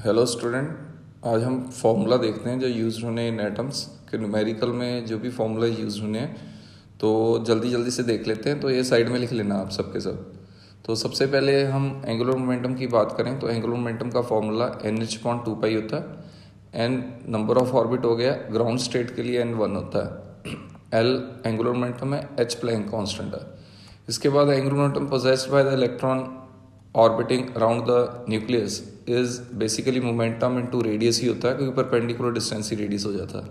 Hello student, आज हम formula देखते हैं जो यूज़ होने इन एटम्स के न्यूमेरिकल में जो भी फॉर्मूला यूज़ होने हैं। तो जल्दी जल्दी से देख लेते हैं। तो ये साइड में लिख लेना आप सबके सब। तो सबसे पहले हम एंगुलर मोमेंटम की बात करें तो एंगुलर मोमेंटम का फॉर्मूला NH/2π होता है। n नंबर ऑफ ऑर्बिट हो गया, ग्राउंड स्टेट के लिए n1 होता है। L एंगुलर मोमेंटम है, h प्लैंक कांस्टेंट है। इसके बाद angular momentum possessed by the electron orbiting around the nucleus is basically momentum into radius ही होता है, क्योंकि परपेंडिकुलर डिस्टेंस ही रेडियस हो जाता है।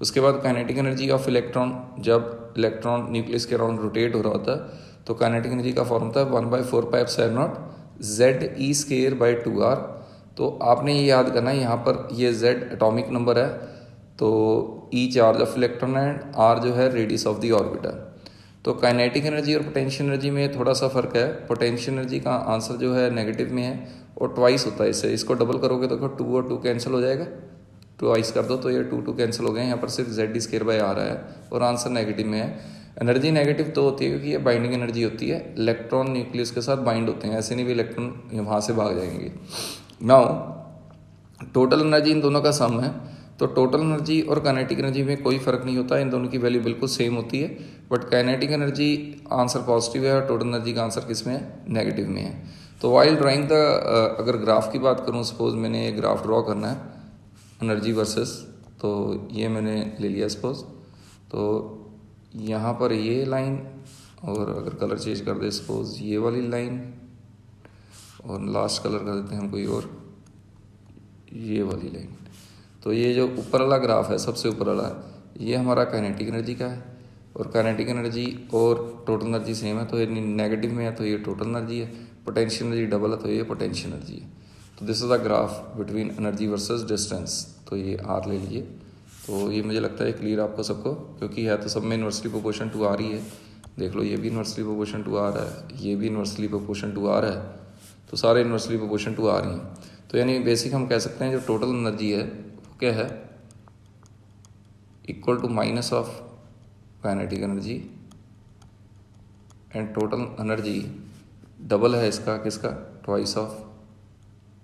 उसके बाद काइनेटिक एनर्जी ऑफ इलेक्ट्रॉन, जब इलेक्ट्रॉन न्यूक्लियस के अराउंड रोटेट हो रहा होता है तो काइनेटिक एनर्जी का फॉर्म होता है 1/4πε0 ZE²/2r। तो आपने ये याद करना है, यहाँ पर ये Z एटॉमिक नंबर है, तो E charge of electron and R जो है रेडियस ऑफ द ऑर्बिट है। तो काइनेटिक एनर्जी और पोटेंशियल एनर्जी में थोड़ा सा फर्क है। पोटेंशियल एनर्जी का आंसर जो है नेगेटिव में है और ट्वाइस होता है इससे। इसको डबल करोगे तो 2 और 2 कैंसिल हो जाएगा, ट्वाइस कर दो तो ये 2 कैंसिल हो गए। यहाँ पर सिर्फ ZD² आ रहा है और आंसर नेगेटिव में है। एनर्जी नेगेटिव तो होती है क्योंकि ये बाइंडिंग एनर्जी होती है, इलेक्ट्रॉन न्यूक्लियस के साथ बाइंड होते हैं, ऐसे नहीं भी इलेक्ट्रॉन वहाँ से भाग जाएंगे। नाउ टोटल एनर्जी इन दोनों का सम है, तो टोटल एनर्जी और काइनेटिक एनर्जी में कोई फर्क नहीं होता, इन दोनों की वैल्यू बिल्कुल सेम होती है। But kinetic energy answer positive है और टोटल एनर्जी का आंसर किस में है, नेगेटिव में है। तो वाइल ड्राइंग द अगर ग्राफ की बात करूँ, सपोज मैंने ये ग्राफ ड्रॉ करना है एनर्जी वर्सेस, तो ये मैंने ले लिया सपोज। तो यहाँ पर ये लाइन, और अगर कलर चेंज कर दे सपोज ये वाली लाइन, और लास्ट कलर कर देते हैं हम कोई और, ये वाली लाइन। तो ये जो ऊपर वाला ग्राफ है, सबसे ऊपर वाला, ये हमारा काइनेटिक एनर्जी का है, और काइनेटिक एनर्जी और टोटल एनर्जी सेम है, तो ये नेगेटिव में है तो ये टोटल एनर्जी है, पोटेंशियल एनर्जी डबल है तो ये पोटेंशियल एनर्जी है। तो this is the graph between energy versus distance. तो ये R ले लीजिए। तो ये मुझे लगता है क्लियर आपको सबको, क्योंकि है तो सब में इन्वर्सली प्रोपोर्शन टू R ही है। देख लो, ये भी इन्वर्सली प्रोपोर्शन टू R है, ये भी इन्वर्सली प्रोपोर्शन टू R है, तो सारे इन्वर्सली प्रोपोर्शन टू R ही हैं। तो यानी बेसिक हम कह सकते हैं जो टोटल एनर्जी है वो क्या है, equal to minus of kinetic energy and total energy double है इसका, किसका, ट्वाइस ऑफ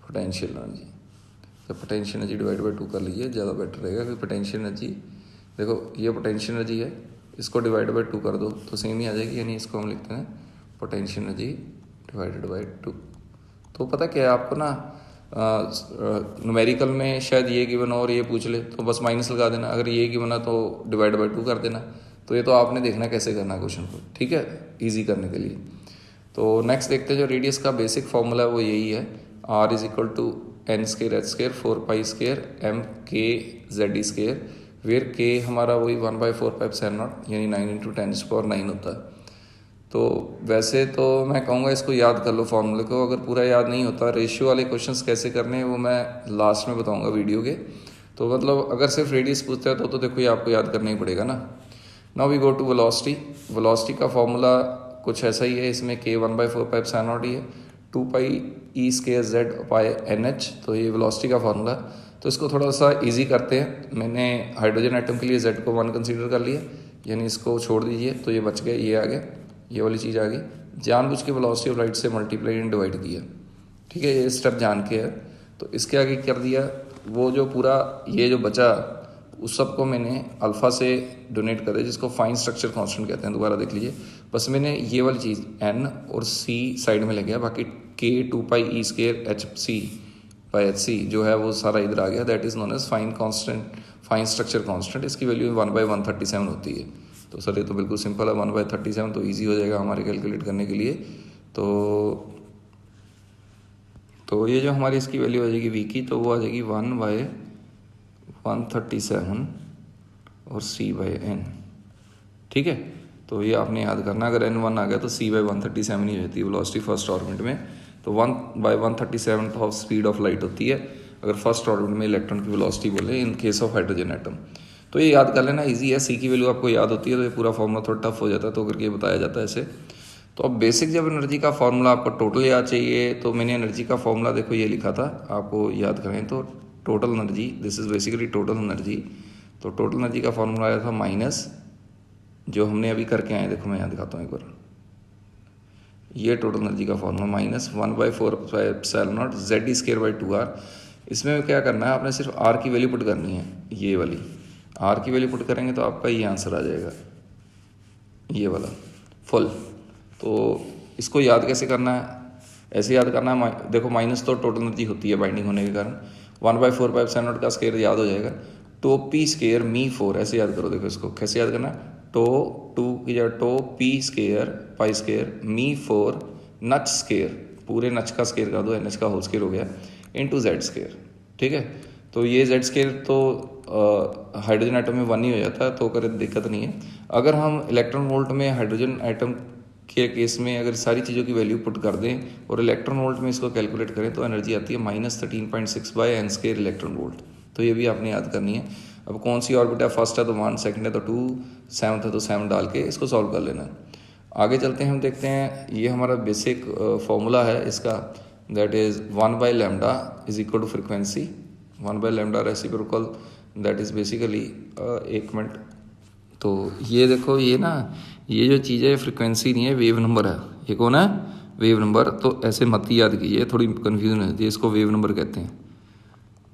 पोटेंशियल एनर्जी। तो पोटेंशियल एनर्जी डिवाइड बाई 2 कर लीजिए, ज़्यादा बेटर रहेगा, क्योंकि पोटेंशियल एनर्जी, देखो ये पोटेंशियल एनर्जी है, इसको डिवाइड बाई 2 कर दो तो सेम ही आ जाएगी। यानी इसको हम लिखते हैं पोटेंशियल एनर्जी डिवाइडेड बाई 2। तो पता क्या है आपको ना, न्यूमेरिकल में शायद ये गिवन हो और ये पूछ ले तो बस माइनस लगा देना, अगर ये गिवन है तो डिवाइड बाई 2 कर देना। तो ये तो आपने देखना कैसे करना है क्वेश्चन को, ठीक है, इजी करने के लिए। तो नेक्स्ट देखते हैं, जो रेडियस का बेसिक फॉर्मूला है वो यही है, R is equal to n² h² 4π² mk/z² where k हमारा वही 1/4πε0 यानी 9 × 10⁹ होता है। तो वैसे तो मैं कहूँगा इसको याद कर लो फॉर्मूले को, अगर पूरा याद नहीं होता, रेशियो वाले क्वेश्चंस कैसे करने हैं वो मैं लास्ट में बताऊँगा वीडियो के। तो मतलब अगर सिर्फ रेडियस पूछता है तो देखो ये आपको याद करना ही पड़ेगा ना। Now we go to velocity. Velocity का फॉर्मूला कुछ ऐसा ही है, इसमें k 1/4πε0 ही है, 2πe²z/nh। तो ये वेलोसिटी का फॉर्मूला, तो इसको थोड़ा सा इजी करते हैं। मैंने हाइड्रोजन एटम के लिए z को 1 कंसीडर कर लिया, यानी इसको छोड़ दीजिए तो ये बच गया, ये आ गया, ये वाली चीज़ आ गई। जानबूझ के वेलोसिटी ऑफ लाइट से मल्टीप्लाई एंड डिवाइड किया, ठीक है, ये स्टेप जान के है। तो इसके आगे कर दिया, वो जो पूरा ये जो बचा उस सब को मैंने अल्फ़ा से डोनेट कर दिया, जिसको फाइन स्ट्रक्चर कांस्टेंट कहते हैं। दोबारा देख लीजिए, बस मैंने ये वाली चीज़ n और c साइड में ले गया, बाकी k 2πe²hc जो है वो सारा इधर आ गया। That is known as fine constant, fine structure constant. इसकी वैल्यू 1/137 होती है। तो सर ये तो बिल्कुल सिंपल है, 1/37, तो ईजी हो जाएगा हमारे कैलकुलेट करने के लिए। तो ये जो हमारी इसकी वैल्यू आ जाएगी v की, तो वो आ जाएगी 1/137 और c/n, ठीक है। तो ये आपने याद करना, अगर n1 आ गया तो c/137 ही रहती है वेलोसिटी फर्स्ट ऑर्बिट में। तो 1/137 ऑफ स्पीड ऑफ लाइट होती है अगर फर्स्ट ऑर्बिट में इलेक्ट्रॉन की वेलोसिटी बोले in case of hydrogen atom. तो ये याद कर लेना, इजी है। सी की वैल्यू आपको याद होती है तो ये पूरा फॉर्मूला थोड़ा टफ हो जाता है, तो करके ये बताया जाता है ऐसे। तो अब बेसिक जब एनर्जी का फॉर्मूला आपको टोटल याद चाहिए, तो मैंने एनर्जी का फॉर्मूला देखो ये लिखा था, आपको याद करें तो total energy, this is basically total energy. तो टोटल एनर्जी का फॉर्मूला आया था माइनस, जो हमने अभी करके आए, देखो मैं यहाँ दिखाता हूँ एक बार, ये टोटल एनर्जी का फॉर्मूला माइनस 1/4πε0 ZE²/2r। इसमें क्या करना है, आपने सिर्फ आर की वैल्यू पुट करनी है, ये वाली आर की वैल्यू पुट करेंगे तो आपका ये आंसर आ जाएगा, ये वाला फुल। तो इसको याद कैसे करना है, ऐसे याद करना है, देखो माइनस तो टोटल एनर्जी होती है बाइंडिंग होने के कारण, 1/4πε0 का स्केयर याद हो जाएगा, टो पी स्केयर मी 4, ऐसे याद करो। देखो इसको कैसे याद करना है, टो 2 की जगह टो पी स्केयर पाई स्केयर मी 4 नच स्केयर, पूरे नच का स्केयर कर दो, एन एच का होल स्केयर हो गया, इनटू जेड स्केयर। ठीक है, तो ये जेड स्केयर तो हाइड्रोजन एटम में 1 ही हो जाता है, तो करे दिक्कत नहीं है। अगर हम इलेक्ट्रॉन वोल्ट में हाइड्रोजन एटम के केस में अगर सारी चीज़ों की वैल्यू पुट कर दें और इलेक्ट्रॉन वोल्ट में इसको कैलकुलेट करें तो एनर्जी आती है -13.6/n² इलेक्ट्रॉन वोल्ट। तो ये भी आपने याद करनी है। अब कौन सी ऑर्बिट है, फर्स्ट है तो 1, सेकंड है तो 2, सेवन्थ है तो 7 डाल के इसको सॉल्व कर लेना। आगे चलते हैं, हम देखते हैं, ये हमारा बेसिक फॉर्मूला है इसका, that is 1/λ is equal to frequency, 1/λ reciprocal, that is basically, एक मिनट, तो ये देखो ये ना, ये जो चीज़ है फ्रिक्वेंसी नहीं है, वेव नंबर है। ये कौन है, वेव नंबर। तो ऐसे मत याद कीजिए, थोड़ी कन्फ्यूजन होती है, इसको वेव नंबर कहते हैं।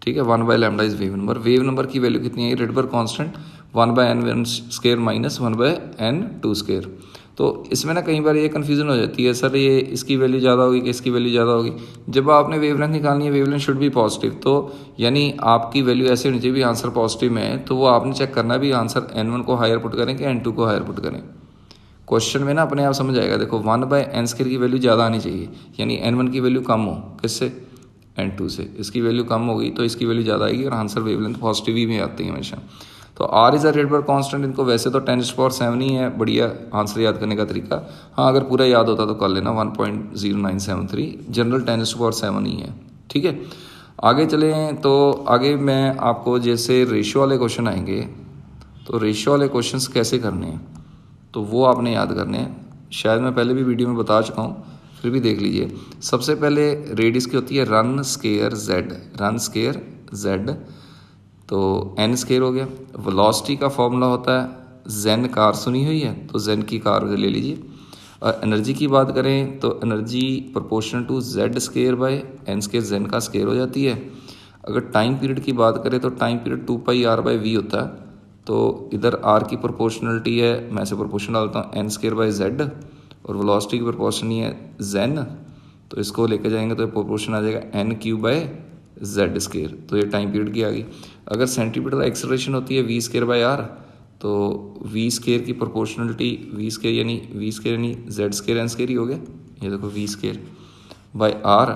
ठीक है, 1/λ is wave number. Wave number की वैल्यू कितनी है, Rydberg constant 1/n² minus 1/n²। तो इसमें ना कई बार ये कन्फ्यूजन हो जाती है, सर ये इसकी वैल्यू ज़्यादा होगी कि इसकी वैल्यू ज़्यादा होगी। जब आपने वेवलेंथ निकालनी है, वेवलेंथ शुड बी पॉजिटिव, तो यानी आपकी वैल्यू ऐसे होनी चाहिए भी आंसर पॉजिटिव में है, तो वो आपने चेक करना है भी आंसर n1 को हायर पुट करें कि n2 को हायर पुट करें। क्वेश्चन में ना अपने आप समझ आएगा। देखो 1/n² की वैल्यू ज़्यादा आनी चाहिए, यानी n1 की वैल्यू कम हो, किससे, n2 से। इसकी वैल्यू कम होगी तो इसकी वैल्यू ज़्यादा आएगी और आंसर वेवलेंथ पॉजिटिव ही में आती है हमेशा। तो R is a Rydberg constant, इनको वैसे तो 10⁻7 ही है बढ़िया आंसर याद करने का तरीका। हाँ, अगर पूरा याद होता तो कर लेना, 1.0973 जनरल 10⁻7 ही है। ठीक है, आगे चलें तो आगे मैं आपको जैसे रेशियो वाले क्वेश्चन आएंगे, तो रेशियो वाले क्वेश्चंस कैसे करने हैं तो वो आपने याद करने हैं। शायद मैं पहले भी वीडियो में बता चुका हूँ, फिर भी देख लीजिए। सबसे पहले रेडियस की होती है run square Z, run square Z, तो एन स्केयर हो गया। वेलोसिटी का फॉर्मूला होता है जेन, कार सुनी हुई है तो जेन की कार ले लीजिए। और एनर्जी की बात करें तो energy proportional to Z square by N square, जेन का स्केयर हो जाती है। अगर टाइम पीरियड की बात करें तो टाइम पीरियड 2πr/v होता है, तो इधर आर की प्रोपोर्शनलिटी है, मैं से प्रोपोर्शन डालता हूँ एन स्केयर बाय जेड, और वेलोसिटी की प्रोपोर्शन ही है जेन, तो इसको लेके जाएंगे तो प्रोपोर्शन आ जाएगा n³ स्केयर, तो ये टाइम पीरियड की आ गई। अगर सेंटीमीटर एक्सेलरेशन होती है v²/r, तो v² की प्रोपोर्शनलिटी v² यानी z² n² ही हो गया। ये देखो v²/r,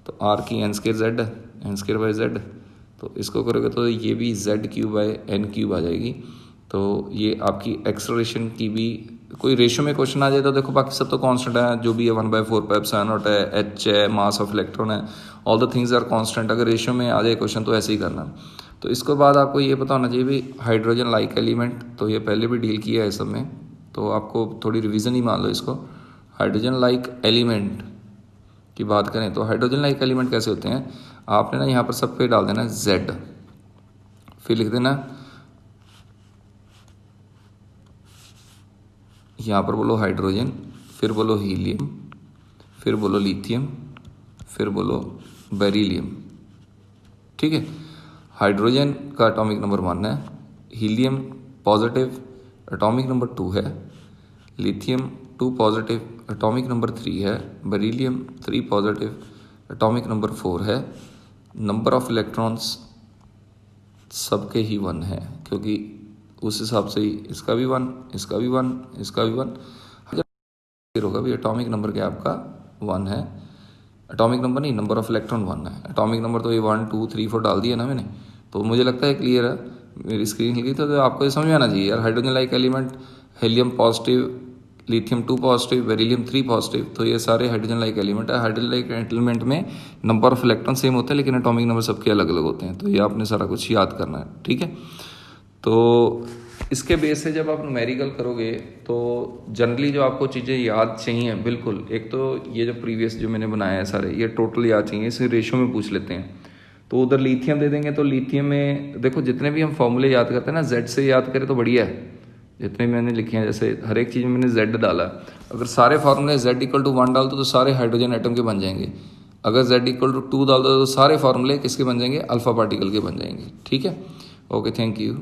तो r की n² n²/z, तो इसको करोगे तो ये भी z³/n³ आ जाएगी। तो ये आपकी एक्सेलरेशन की भी कोई रेशियो में क्वेश्चन आ जाए तो देखो बाकी सब तो कांस्टेंट है, जो भी है 1/4πε0 है, h है, मास ऑफ इलेक्ट्रॉन है, all the things are constant. अगर रेशियो में आ जाए क्वेश्चन तो ऐसे ही करना। तो इसके बाद आपको ये पता होना चाहिए भी हाइड्रोजन लाइक एलिमेंट, तो ये पहले भी डील किया है सब में, तो आपको थोड़ी रिविज़न ही मान लो इसको। हाइड्रोजन लाइक एलिमेंट की बात करें तो हाइड्रोजन लाइक एलिमेंट कैसे होते हैं, आपने ना यहाँ पर सब पे डाल देना Z, फिर लिख देना यहाँ पर बोलो हाइड्रोजन, फिर बोलो हीलियम, फिर बोलो लिथियम, फिर बोलो बेरिलियम। ठीक है, हाइड्रोजन का एटॉमिक नंबर 1 है, हीलियम पॉजिटिव एटॉमिक नंबर 2 है, लिथियम 2 पॉजिटिव एटॉमिक नंबर 3 है, बेरिलियम 3 पॉजिटिव एटॉमिक नंबर 4 है। नंबर ऑफ इलेक्ट्रॉन्स सबके ही 1 है, क्योंकि उस हिसाब से ही इसका भी 1, इसका भी 1, इसका भी 1 फिर होगा भी। एटॉमिक नंबर क्या आपका 1 है, एटॉमिक नंबर नहीं, नंबर ऑफ इलेक्ट्रॉन 1 है। एटॉमिक नंबर तो ये 1 2 3 4 डाल दिया ना मैंने, तो मुझे लगता है क्लियर है, मेरी स्क्रीन हिल गई तो आपको ये समझ में आना चाहिए यार। Hydrogen like element, helium positive, lithium 2 positive, beryllium 3 positive, तो ये सारे हाइड्रोजन लाइक एलिमेंट है। हाइड्रोजन लाइक एलिमेंट में नंबर ऑफ इलेक्ट्रॉन सेम होते हैं लेकिन एटॉमिक नंबर सबके अलग अलग होते हैं, तो ये आपने सारा कुछ याद करना है। ठीक है, तो इसके बेस से जब आप न्यूमेरिकल करोगे तो जनरली जो आपको चीज़ें याद चाहिए बिल्कुल, एक तो ये जो प्रीवियस जो मैंने बनाया है सारे ये टोटल याद चाहिए, इसे रेशियो में पूछ लेते हैं। तो उधर लिथियम दे देंगे, तो लिथियम में देखो जितने भी हम फॉर्मूले याद करते हैं ना जेड से याद करें तो बढ़िया है। जितने मैंने लिखे हैं, जैसे हर एक चीज़ में मैंने जेड डाला, अगर सारे फार्मूले z = 1 डाल दो तो सारे हाइड्रोजन एटम के बन जाएंगे। अगर z इक्वल टू 2 डाल दो तो सारे फार्मूले किसके बन जाएंगे, अल्फा पार्टिकल के बन जाएंगे। ठीक है, ओके, थैंक यू।